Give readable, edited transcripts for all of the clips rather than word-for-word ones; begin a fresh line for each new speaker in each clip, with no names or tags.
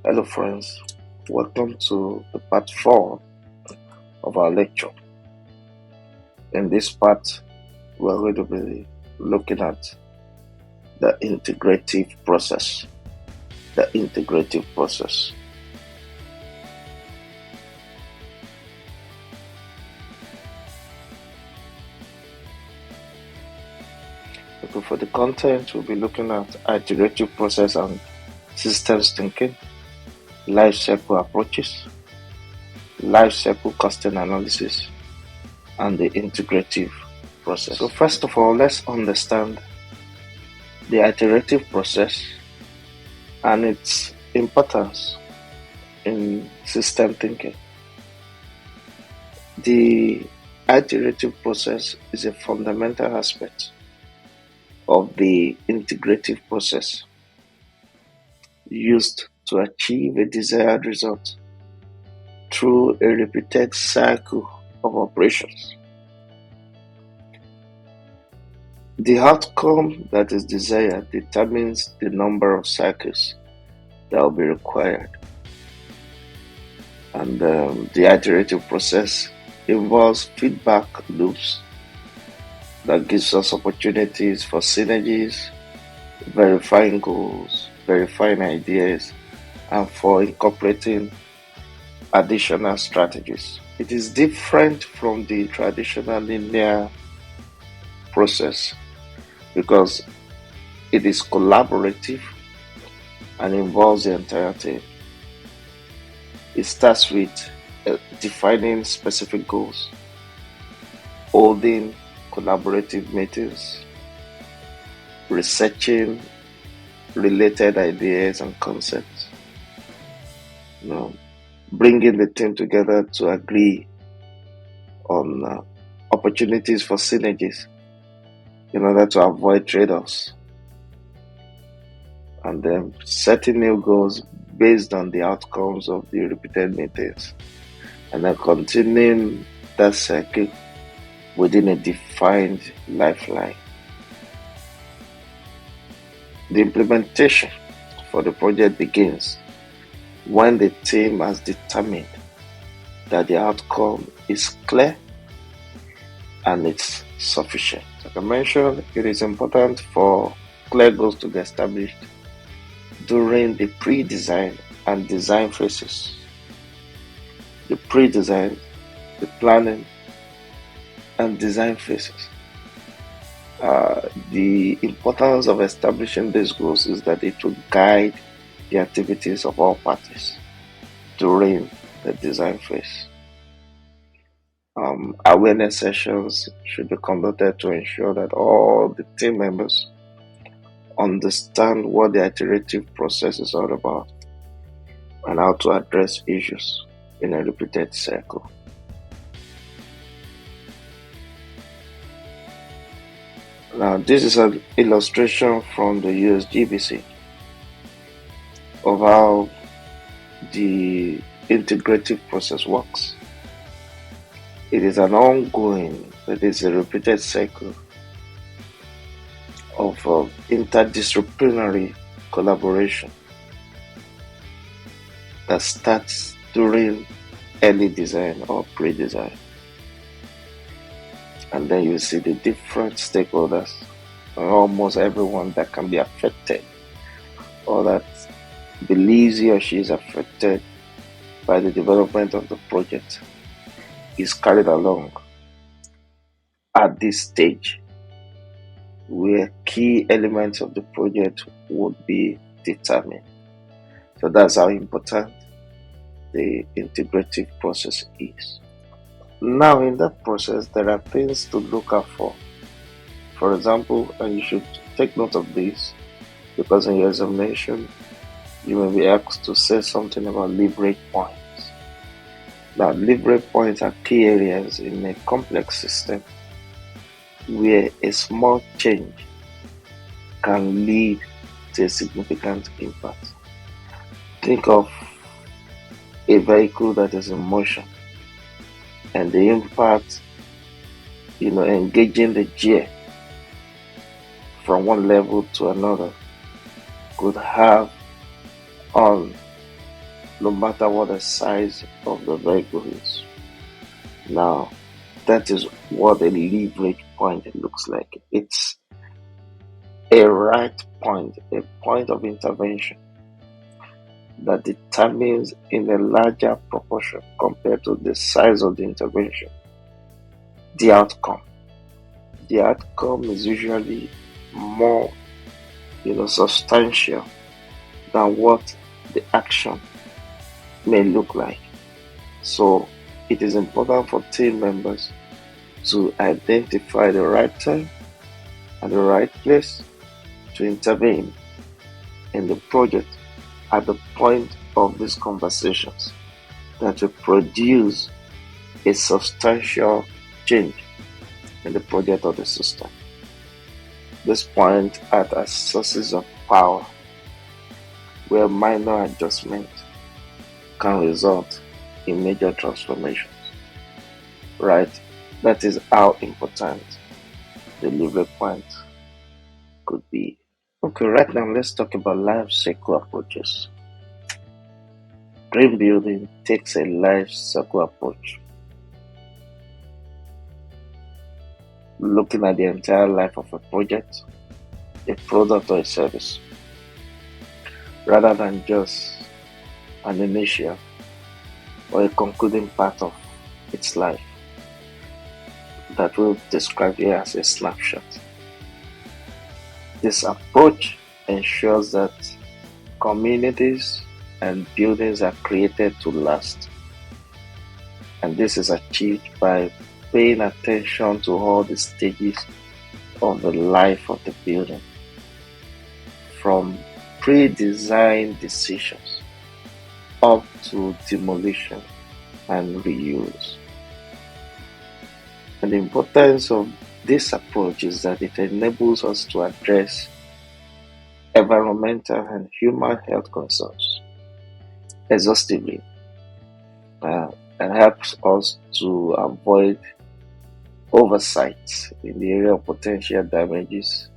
Hello friends, welcome to the part 4 of our lecture. In this part, we're going to be looking at the integrative process. The integrative process. Okay, for the content, we'll be looking at iterative process and systems thinking, life cycle approaches, life cycle costing analysis, and the integrative process. So first of all, let's understand the iterative process and its importance in system thinking. The iterative process is a fundamental aspect of the integrative process used to achieve a desired result through a repeated cycle of operations. The outcome that is desired determines the number of cycles that will be required. And the iterative process involves feedback loops that gives us opportunities for synergies, verifying goals, verifying ideas, and for incorporating additional strategies. It is different from the traditional linear process because it is collaborative and involves the entire team. It starts with defining specific goals, holding collaborative meetings, researching related ideas and concepts, bringing the team together to agree on opportunities for synergies in order to avoid trade-offs, and then setting new goals based on the outcomes of the repeated meetings, and then continuing that cycle within a defined lifeline. The implementation for the project begins when the team has determined that the outcome is clear and it's sufficient. Like I mentioned, it is important for clear goals to be established during the pre-design and design phases. The pre-design, the planning, and design phases. The importance of establishing these goals is that it will guide the activities of all parties during the design phase. Awareness sessions should be conducted to ensure that all the team members understand what the iterative process is all about and how to address issues in a repeated cycle. Now, this is an illustration from the USGBC of how the integrative process works. It is an ongoing, it is a repeated cycle of interdisciplinary collaboration that starts during early design or pre-design. And then you see the different stakeholders, almost everyone that can be affected or that believes he or she is affected by the development of the project is carried along at this stage where key elements of the project would be determined. So that's how important the integrative process is. Now, in that process, there are things to look out for. For example, and you should take note of this because in your examination, you may be asked to say something about leverage points. Now, leverage points are key areas in a complex system where a small change can lead to a significant impact. Think of a vehicle that is in motion and the impact, engaging the gear from one level to another could have on no matter what the size of the vehicle is. Now, that is what a leverage point looks like. It's a right point, a point of intervention that determines in a larger proportion compared to the size of the intervention the outcome. The outcome is usually more substantial than what the action may look like. So it is important for team members to identify the right time and the right place to intervene in the project at the point of these conversations that will produce a substantial change in the project or the system. This point act as sources of power where minor adjustments can result in major transformations. Right? That is how important the leverage point could be. Okay, right now let's talk about life cycle approaches. Green building takes a life cycle approach, looking at the entire life of a project, a product, or a service, rather than just an initial or a concluding part of its life that we'll describe here as a snapshot. This approach ensures that communities and buildings are created to last, and this is achieved by paying attention to all the stages of the life of the building, from pre-design decisions up to demolition and reuse. And the importance of this approach is that it enables us to address environmental and human health concerns exhaustively, and helps us to avoid oversight in the area of potential damages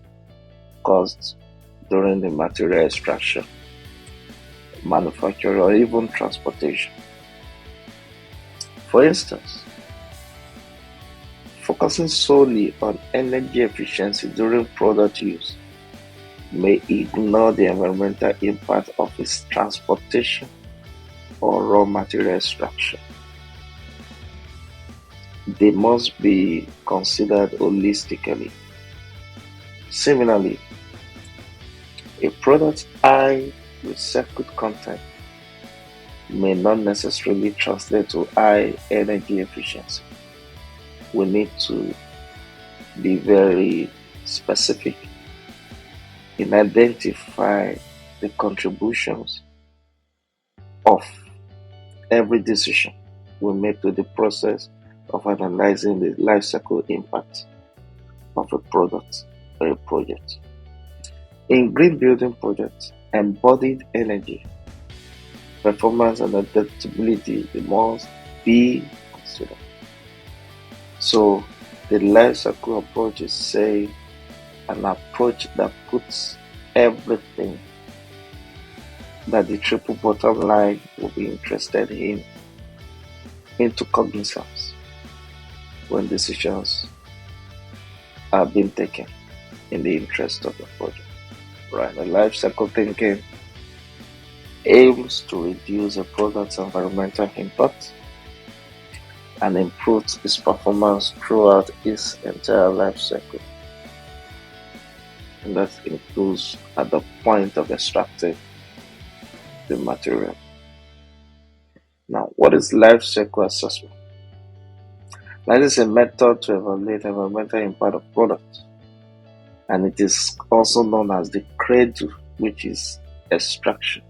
caused during the material extraction, manufacture, or even transportation. For instance, focusing solely on energy efficiency during product use may ignore the environmental impact of its transportation or raw material extraction. They must be considered holistically. Similarly, a product's high recycled content may not necessarily translate to high energy efficiency. We need to be very specific in identifying the contributions of every decision we make to the process of analyzing the life cycle impact of a product or a project. In green building projects, embodied energy, performance, and adaptability must be considered. So the life cycle approach is, say, an approach that puts everything that the triple bottom line will be interested in into cognizance when decisions are being taken in the interest of the project. Right? The life cycle thinking aims to reduce a product's environmental impact and improve its performance throughout its entire life cycle. And that includes at the point of extracting the material. Now, what is life cycle assessment? That is a method to evaluate environmental impact of products, and it is also known as the cradle, which is extraction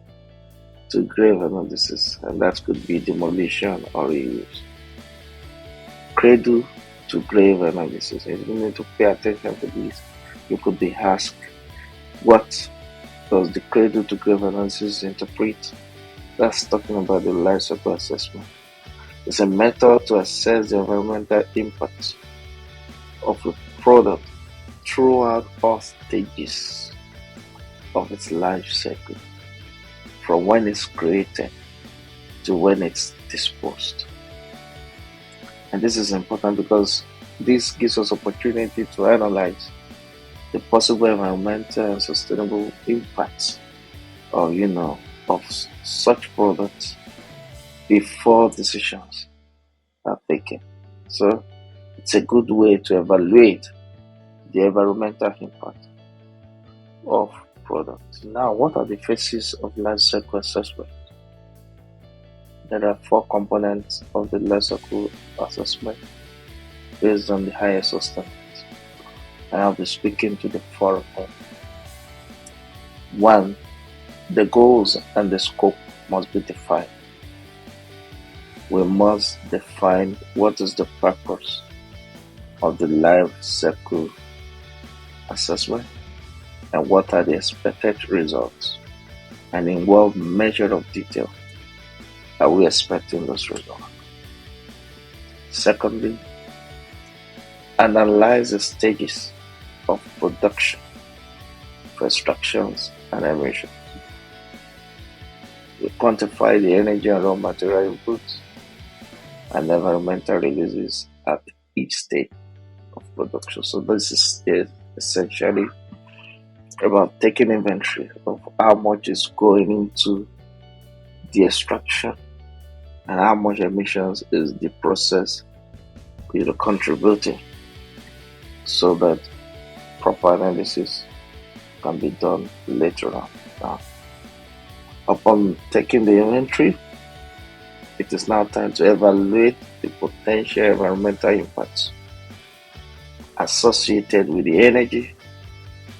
to grave analysis, and that could be demolition or reuse. Cradle to grave analysis. And you need to pay attention to this. You could be asked, what does the cradle to grave analysis interpret? That's talking about the life cycle assessment. It's a method to assess the environmental impact of a product throughout all stages of its life cycle, from when it's created to when it's disposed. And this is important because this gives us opportunity to analyze the possible environmental and sustainable impacts of such products before decisions are taken. So it's a good way to evaluate the environmental impact of products. Now, what are the phases of life cycle assessment? There are 4 components of the life cycle assessment based on the highest standards. And I'll be speaking to the 4 of them. 1. The goals and the scope must be defined. We must define what is the purpose of the life cycle assessment and what are the expected results, and in what measure of detail are we expecting those results. Secondly, analyze the stages of production for extractions and emissions. We quantify the energy and raw material inputs and environmental releases at each stage of production. So this is essentially about taking inventory of how much is going into the extraction and how much emissions is the process contributing, so that proper analysis can be done later on. Now, upon taking the inventory, it is now time to evaluate the potential environmental impacts associated with the energy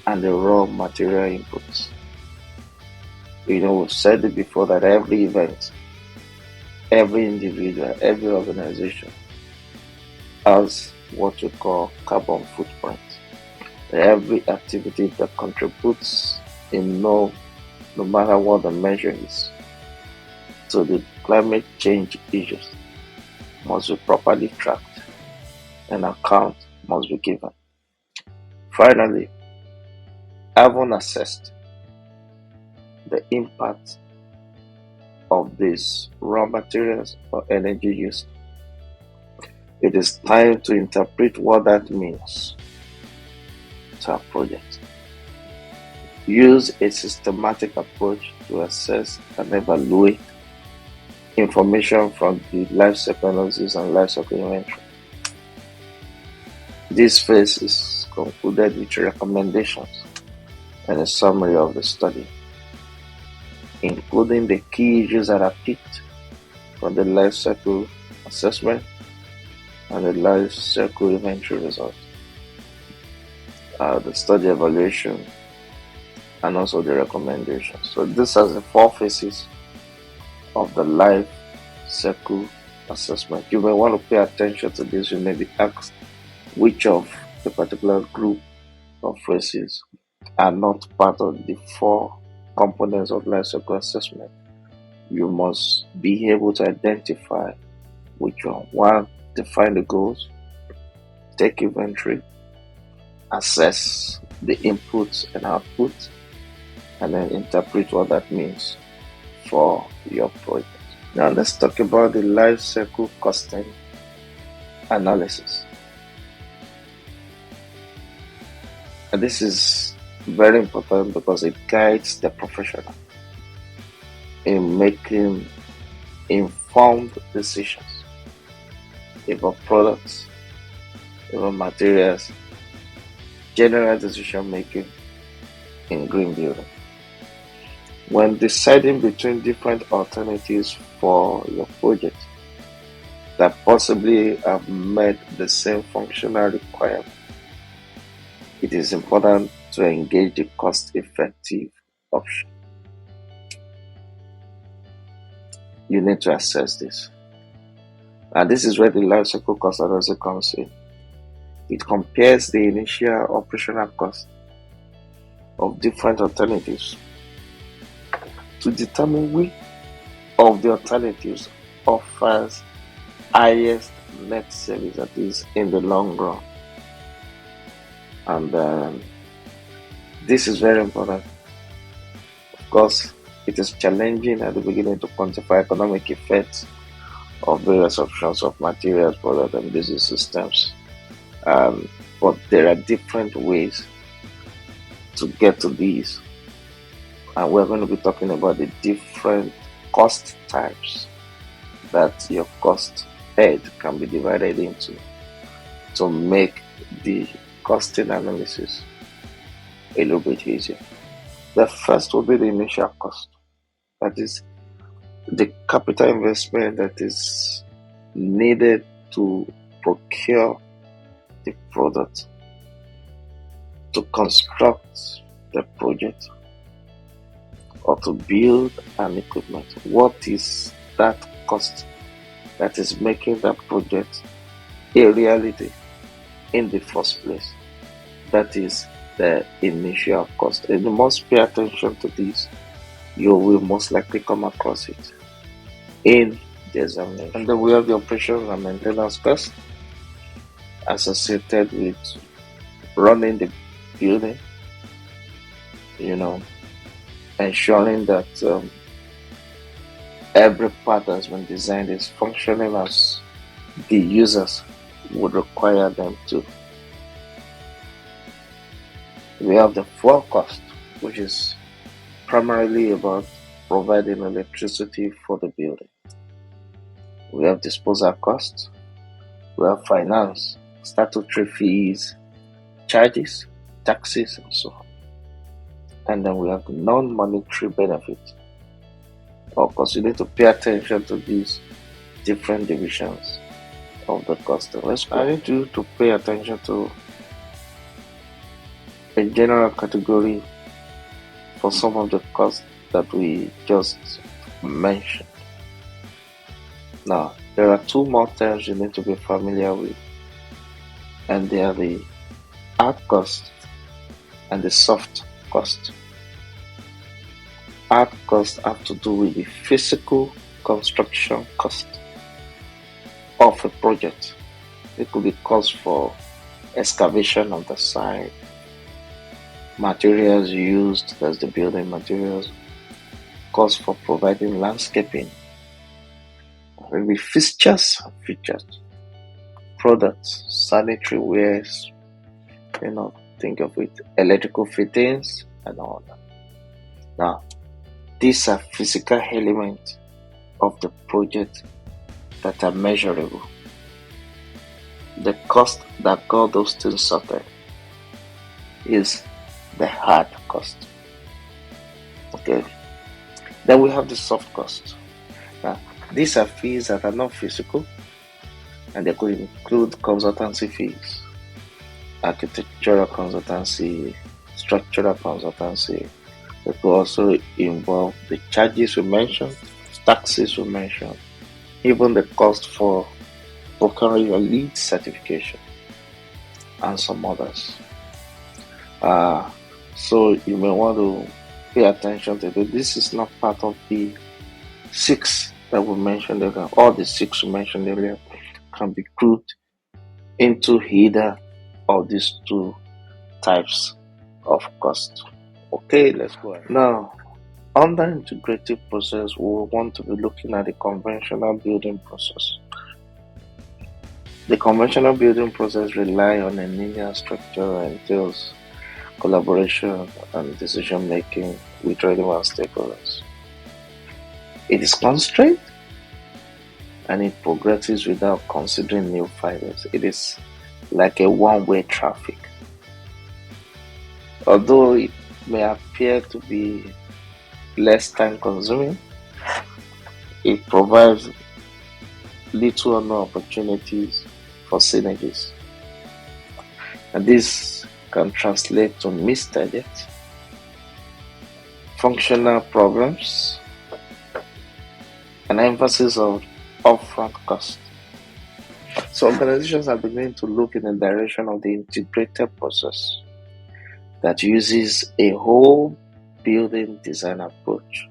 and the raw material inputs. We've said it before that every event, every individual, every organization has what we call carbon footprint. Every activity that contributes in no matter what the measure is, to the climate change issues must be properly tracked and account must be given. Finally, having assessed the impact of these raw materials or energy use, it is time to interpret what that means to our project. Use a systematic approach to assess and evaluate information from the life cycle analysis and life cycle inventory. This phase is concluded with recommendations and a summary of the study, including the key issues that are picked from the life cycle assessment and the life cycle inventory results, the study evaluation, and also the recommendations. So this has the 4 phases of the life cycle assessment. You may want to pay attention to this. You may be asked which of the particular group of phases are not part of the 4 components of life cycle assessment. You must be able to identify which one. 1, define the goals, take inventory, assess the inputs and outputs, and then interpret what that means for your project. Now let's talk about the life cycle costing analysis. And this is very important because it guides the professional in making informed decisions about products, about materials, general decision making in green building. When deciding between different alternatives for your project that possibly have met the same functional requirement, it is important to engage the cost-effective option. You need to assess this. And this is where the life cycle cost analysis comes in. It compares the initial operational cost of different alternatives to determine which of the alternatives offers highest net savings, that is, in the long run. And this is very important. Of course, It is challenging at the beginning to quantify economic effects of various options of materials, products, and business systems. But there are different ways to get to these, and we're going to be talking about the different cost types that your cost head can be divided into to make the costing analysis a little bit easier. The first will be the initial cost, that is the capital investment that is needed to procure the product, to construct the project, or to build an equipment. What is that cost that is making that project a reality in the first place? That is the initial cost. And you must pay attention to this. You will most likely come across it in the examination. And then we have the operations and maintenance cost associated with running the building, ensuring that every part has been designed is functioning as the users would require them to. We have the fuel cost, which is primarily about providing electricity for the building. We have disposal costs. We have finance, statutory fees, charges, taxes, and so on. And then we have the non-monetary benefits. Of course, you need to pay attention to these different divisions of the cost. I need you to pay attention to a general category for some of the costs that we just mentioned. Now, there are two more terms you need to be familiar with, and they are the hard cost and the soft cost. Hard costs have to do with the physical construction cost of a project. It could be cost for excavation of the site, materials used, that's the building materials, cost for providing landscaping, maybe fixtures, products, sanitary wares, think of it, electrical fittings, and all that. Now, these are physical elements of the project that are measurable. The cost that got those things sorted is the hard cost. Okay. Then we have the soft cost. Now, these are fees that are not physical, and they could include consultancy fees, architectural consultancy, structural consultancy. It could also involve the charges we mentioned, taxes we mentioned, even the cost for procuring your LEED certification, and some others. So you may want to pay attention to this. This is not part of the 6 that we mentioned earlier. All the 6 we mentioned earlier can be grouped into either of these 2 types of cost. Okay, let's go ahead. Now, under integrative process, we want to be looking at the conventional building process. The conventional building process relies on a linear structure and entails collaboration and decision making with relevant stakeholders. It is constrained and it progresses without considering new findings. It is like a one-way traffic. Although it may appear to be less time consuming, it provides little or no opportunities for synergies. And this can translate to missed targets, functional problems, and emphasis on upfront cost. So organizations are beginning to look in the direction of the integrated process that uses a whole building design approach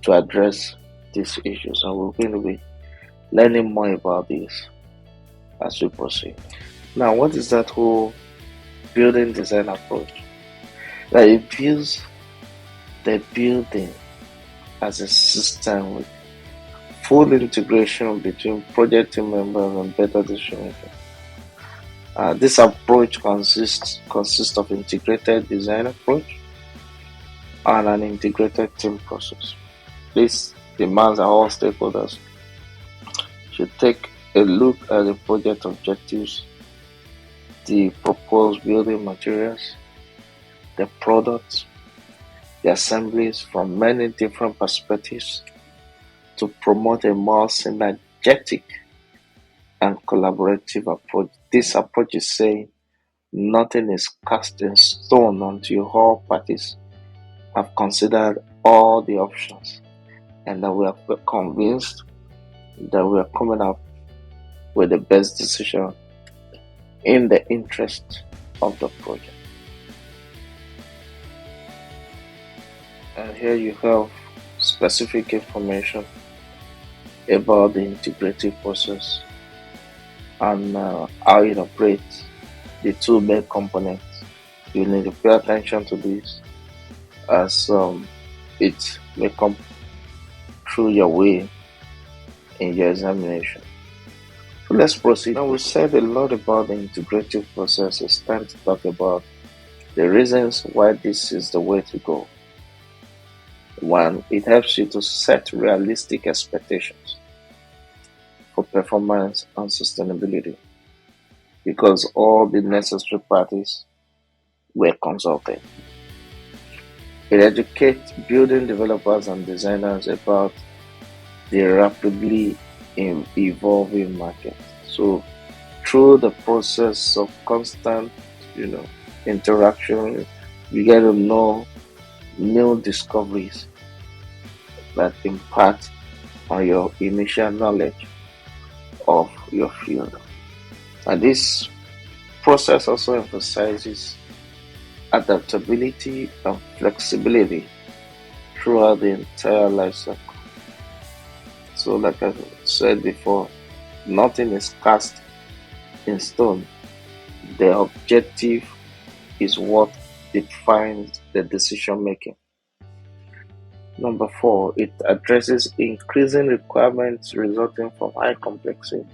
to address these issues, and we're going to be learning more about this as we proceed. Now, what is that whole building design approach? That it views the building as a system with full integration between project team members and better decision making. This approach consists of integrated design approach and an integrated team process. This demands that all stakeholders should take a look at the project objectives, the proposed building materials, the products, the assemblies from many different perspectives to promote a more synergetic and collaborative approach. This approach is saying nothing is cast in stone until all parties have considered all the options and that we are convinced that we are coming up with the best decision in the interest of the project. And here you have specific information about the integrative process and how it operates, the two main components. You need to pay attention to this as it may come through your way in your examination. So let's proceed. Now we said a lot about the integrative process. It's time to talk about the reasons why this is the way to go. One, it helps you to set realistic expectations for performance and sustainability because all the necessary parties were consulted. It educates building developers and designers about the rapidly evolving market. So through the process of constant, interaction, you get to know new discoveries that impact on your initial knowledge of your field. And this process also emphasizes adaptability and flexibility throughout the entire life cycle. So like I said before, nothing is cast in stone. The objective is what defines the decision making. Number 4, it addresses increasing requirements resulting from high complexity.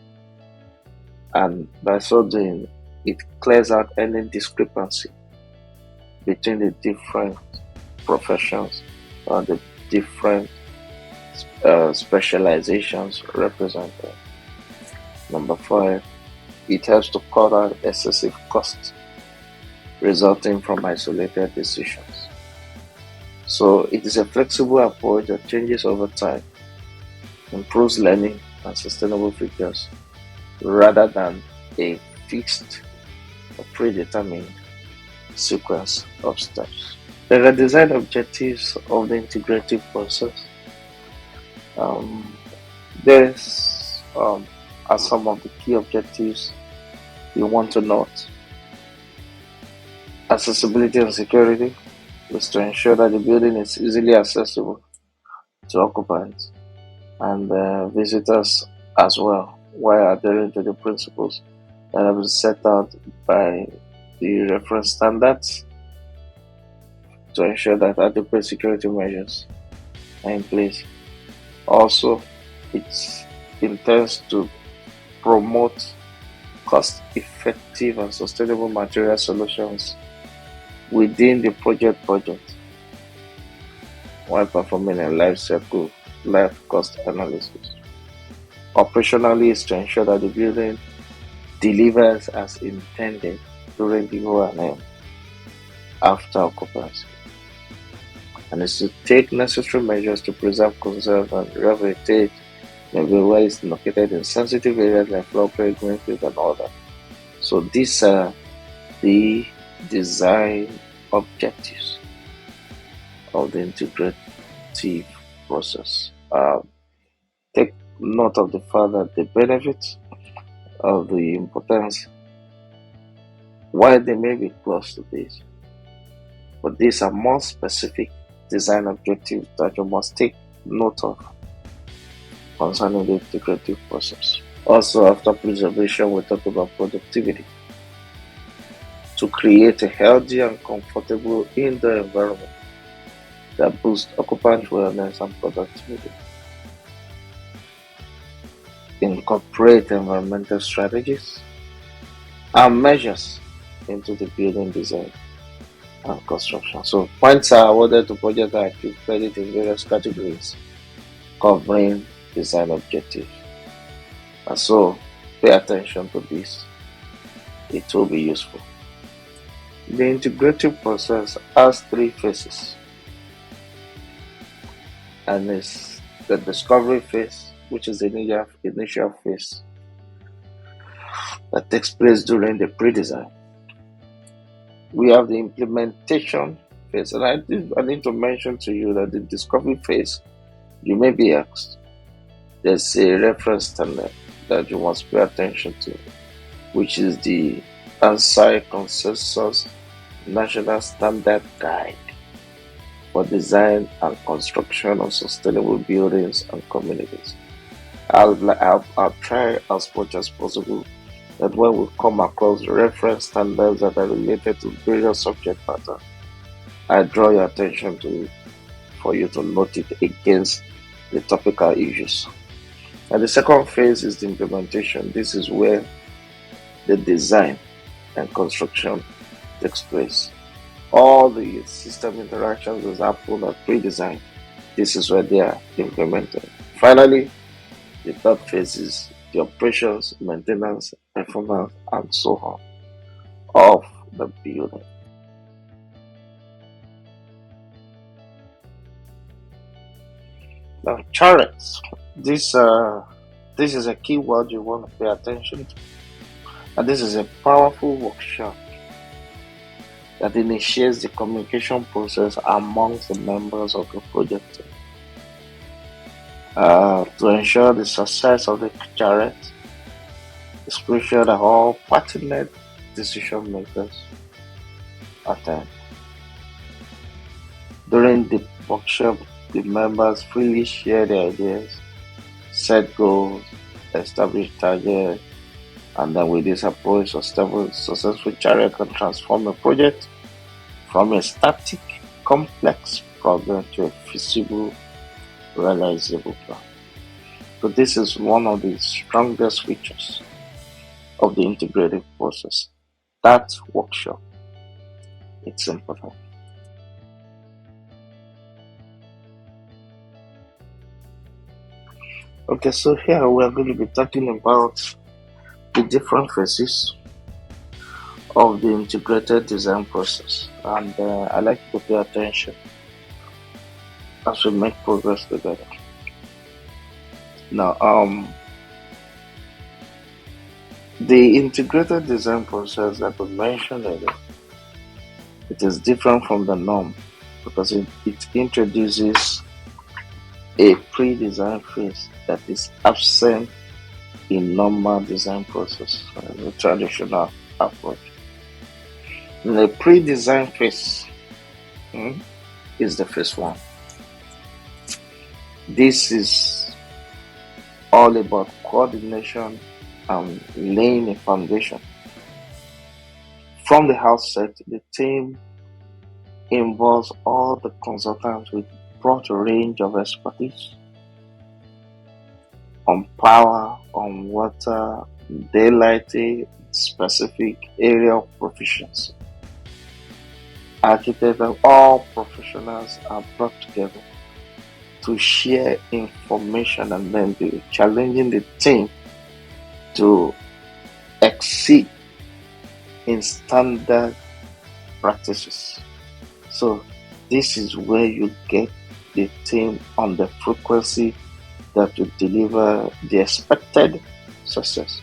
And by so doing, it clears out any discrepancy between the different professions or the different specializations represented. Number 5, it helps to cut out excessive costs resulting from isolated decisions. So it is a flexible approach that changes over time, improves learning and sustainable features rather than a fixed or predetermined sequence of steps. There are design objectives of the integrative process. These are some of the key objectives you want to note. Accessibility and security is to ensure that the building is easily accessible to occupants and visitors as well, while adhering to the principles that have been set out by the reference standards to ensure that adequate security measures are in place. Also, it intends to promote cost-effective and sustainable material solutions within the project budget while performing a life cost analysis. Operationally is to ensure that the building delivers as intended during the O&M after occupancy, and is to take necessary measures to preserve, conserve, and rehabilitate maybe where it's located in sensitive areas like floodplain, greenfield, and all that. So these are the design objectives of the integrative process. Take note of the fact that the benefits of the importance, while they may be close to this, but these are more specific design objectives that you must take note of concerning the integrative process. Also, after preservation, we talk about productivity. To create a healthy and comfortable indoor environment that boost occupant wellness and productivity. Incorporate environmental strategies and measures into the building design and construction. So points are awarded to projects that achieve credit in various categories covering design objectives. And so pay attention to this. It will be useful. The integrative process has three phases, and it's the discovery phase, which is the initial phase that takes place during the pre-design. We have the implementation phase, and I need to mention to you that the discovery phase, you may be asked, there's a reference standard that you must pay attention to, which is the ANSI Consensus National Standard Guide for Design and Construction of Sustainable Buildings and Communities. I'll try as much as possible that when we come across reference standards that are related to various subject matter, I draw your attention to it for you to note it against the topical issues. And the second phase is the implementation. This is where the design and construction takes place. All the system interactions that happen at pre-design, this is where they are implemented. Finally, the third phase is the operations, maintenance, performance, and so on of the building. Now, charrettes. This is a key word you want to pay attention to, and this is a powerful workshop that initiates the communication process amongst the members of the project team. To ensure the success of the charrette, it's crucial that all pertinent decision makers attend. During the workshop, the members freely share their ideas, set goals, establish targets, and then with this approach, successful chariot can transform a project from a static, complex problem to a feasible, realizable plan. So this is one of the strongest features of the integrative process. That workshop, it's important. Okay, so here we are going to be talking about the different phases of the integrated design process, and I like to pay attention as we make progress together. Now, the integrated design process that we mentioned earlier, it is different from the norm because it introduces a pre-design phase that is absent in normal design process, the traditional approach. The pre-design phase is the phase one. This is all about coordination and laying a foundation. From the outset, the team involves all the consultants with broad range of expertise on power, on water, daylighting, specific area of proficiency. Architects and all professionals are brought together to share information and then be challenging the team to exceed in standard practices. So this is where you get the team on the frequency that will deliver the expected success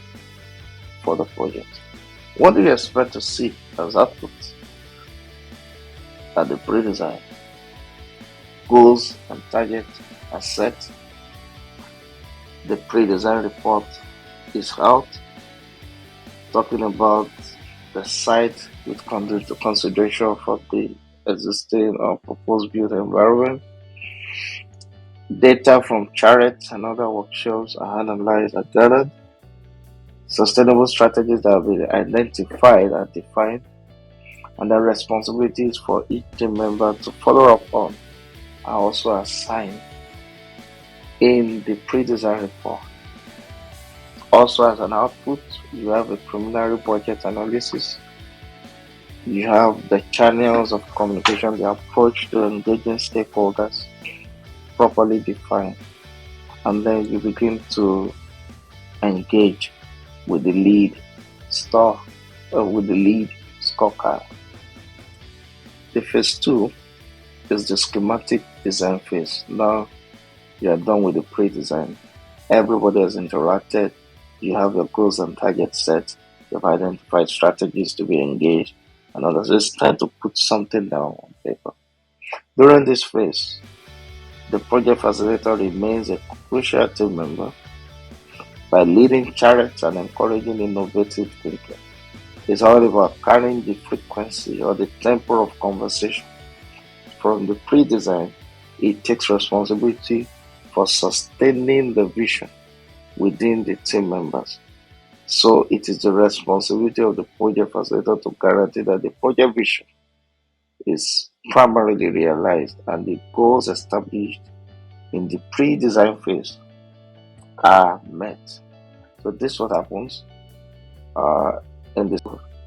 for the project. What do you expect to see as output at the pre-design? Goals and targets are set. The pre-design report is out, talking about the site with consideration for the existing or proposed built environment. Data from charrettes and other workshops are analyzed and gathered. Sustainable strategies that have been identified and defined, and the responsibilities for each team member to follow up on are also assigned in the pre-design report. Also, as an output, you have a preliminary budget analysis. You have the channels of communication, the approach to engaging stakeholders properly defined. And then you begin to engage with the LEED with the LEED scorecard. The phase 2 is the schematic design phase. Now you are done with the pre-design. Everybody has interacted. You have your goals and targets set. You've identified strategies to be engaged, and others. It's time to put something down on paper. During this phase, the project facilitator remains a crucial team member by leading chariots and encouraging innovative thinking. It's all about carrying the frequency or the tempo of conversation. From the pre-design, it takes responsibility for sustaining the vision within the team members. So it is the responsibility of the project facilitator to guarantee that the project vision is primarily realized and the goals established in the pre-design phase are met. So this is what happens in this.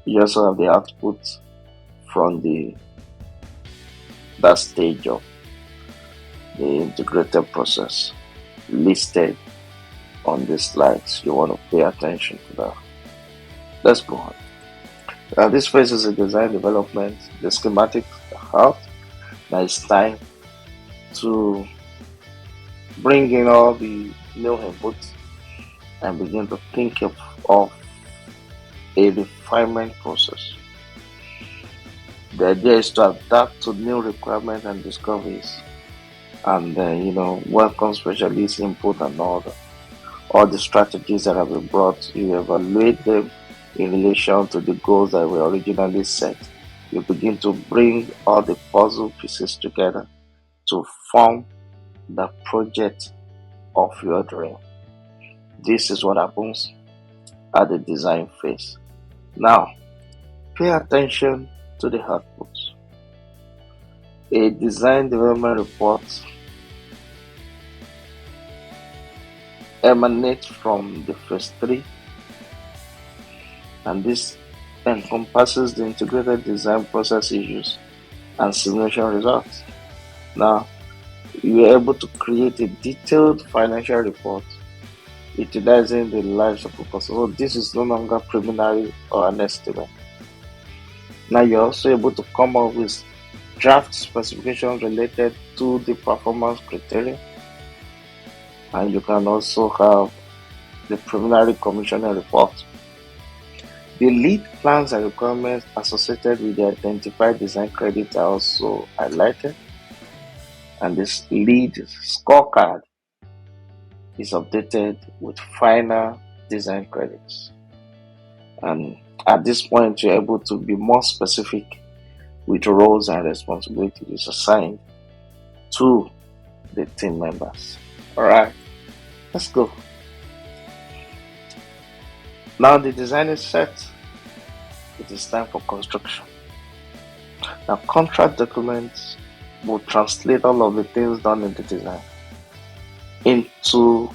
You also have the output from that stage of the integrated process listed on these slides. You want to pay attention to that. Let's go on. This phase is a design development, the schematic out. Now it's time to bring in all the new inputs and begin to think of a refinement process. The idea is to adapt to new requirements and discoveries, and welcome specialist input and all the strategies that have been brought. You evaluate them in relation to the goals that were originally set. You begin to bring all the puzzle pieces together to form the project of your dream. This is what happens at the design phase. Now, pay attention to the outputs. A design development report emanates from the phase 3, and this encompasses the integrated design process issues and simulation results. Now, you are able to create a detailed financial report utilizing the life cycle process. So this is no longer preliminary or an estimate. Now you're also able to come up with draft specifications related to the performance criteria, and you can also have the preliminary commissioning report. The LEED plans and requirements associated with the identified design credits are also highlighted, and this LEED scorecard is updated with final design credits. And at this point, you're able to be more specific with roles and responsibilities assigned to the team members. All right, let's go. Now the design is set. It is time for construction. Now, contract documents will translate all of the things done in the design into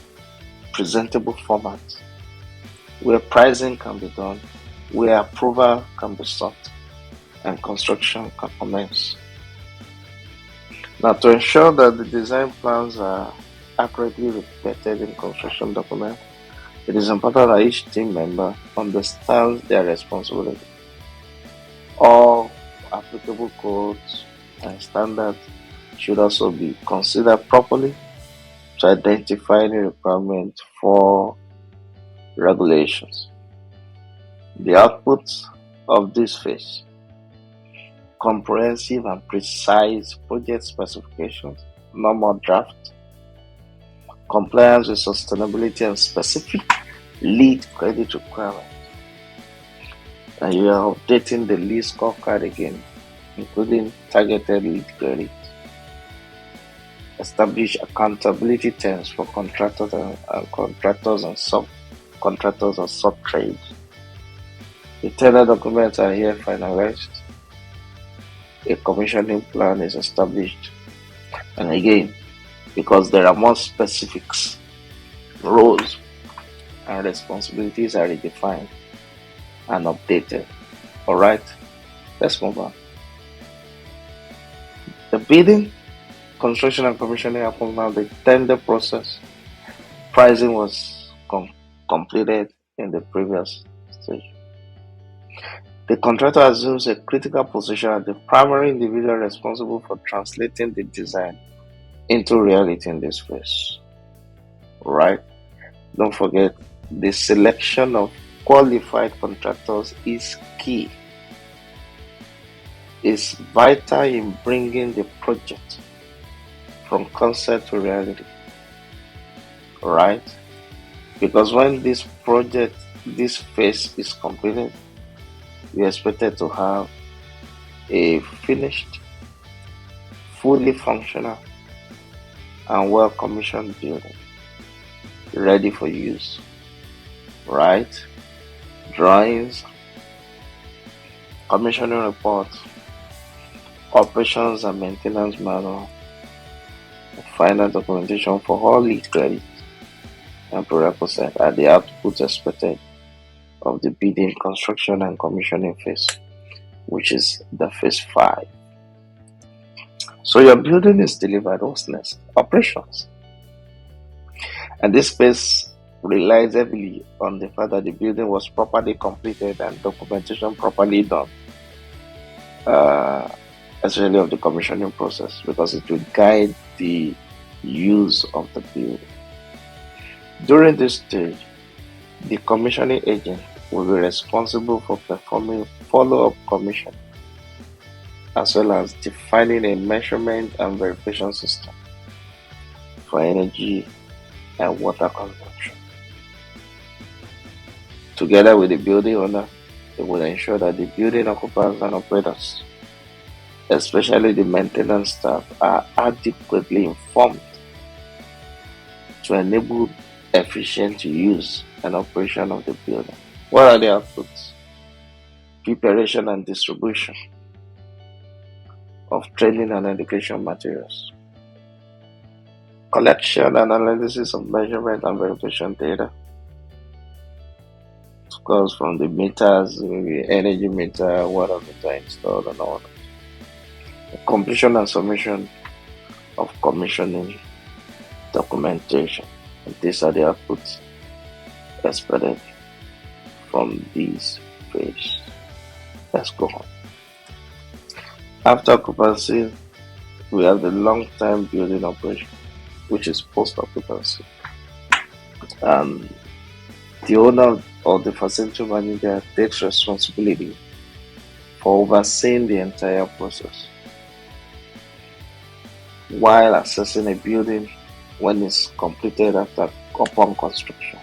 presentable format where pricing can be done, where approval can be sought, and construction can commence. Now, to ensure that the design plans are accurately reflected in construction documents, it is important that each team member understands their responsibility. All applicable codes and standards should also be considered properly to identify any requirement for regulations. The output of this phase: comprehensive and precise project specifications, normal draft, compliance with sustainability and specific LEED credit requirements. And you are updating the LEED scorecard again, including targeted LEED credit. Establish accountability terms for contractors and subcontractors and sub-trades. The tender documents are here finalized. A commissioning plan is established. And again, because there are more specifics, roles and responsibilities are redefined and updated. Alright, let's move on. The bidding, construction and commissioning happened now. The tender process, pricing was completed in the previous stage. The contractor assumes a critical position as the primary individual responsible for translating the design into reality in this phase. Right? Don't forget, the selection of qualified contractors is key. It's vital in bringing the project from concept to reality. Right? Because when this phase is completed, we expected to have a finished, fully functional, and well-commissioned building ready for use. Right? Drawings, commissioning reports, operations and maintenance manual, final documentation for all LEED credits and prerequisites are the outputs expected of the bidding, construction and commissioning phase, which is the phase 5. So your building is delivered. What's next? Operations. And this phase relies heavily on the fact that the building was properly completed and documentation properly done, especially of the commissioning process, because it will guide the use of the building. During this stage, the commissioning agent will be responsible for performing follow-up commission, as well as defining a measurement and verification system for energy and water consumption. Together with the building owner, it will ensure that the building occupants and operators, especially the maintenance staff, are adequately informed to enable efficient use and operation of the building. What are the outputs? Preparation and distribution of training and education materials, collection and analysis of measurement and verification data, of course, from the meters, maybe energy meter, water meter installed, and all that. Completion and submission of commissioning documentation. And these are the outputs expected from these phases. Let's go on. After occupancy, we have the long-term building operation, which is post-occupancy. The owner or the facility manager takes responsibility for overseeing the entire process while assessing a building when it's completed upon construction.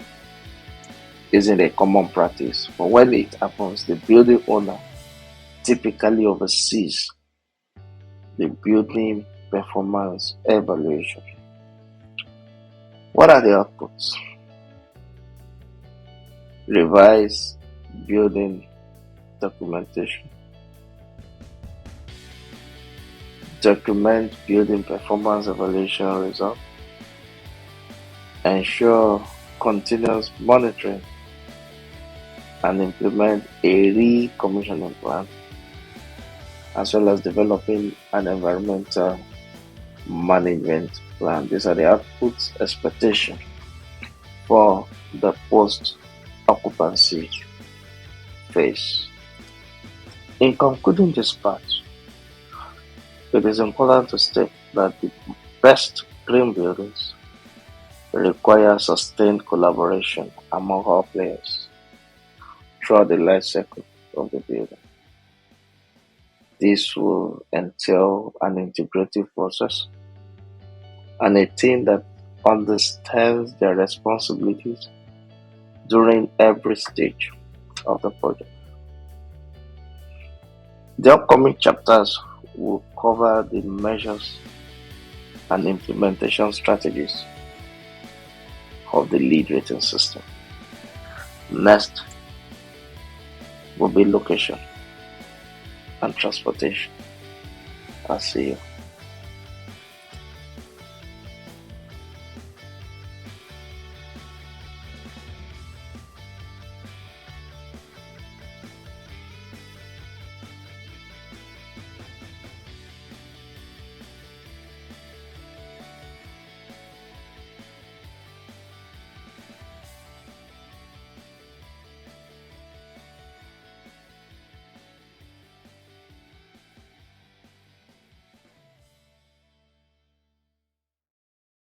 Isn't a common practice, but when it happens, the building owner typically oversees the building performance evaluation. What are the outputs? Revise building documentation, document building performance evaluation result, ensure continuous monitoring, and implement a recommissioning plan, as well as developing an environmental management plan. These are the outputs expectation for the post-occupancy phase. In concluding this part, it is important to state that the best green buildings require sustained collaboration among all players throughout the life cycle of the building. This will entail an integrative process and a team that understands their responsibilities during every stage of the project. The upcoming chapters will cover the measures and implementation strategies of the LEED rating system. Next will be location and transportation. I'll see you.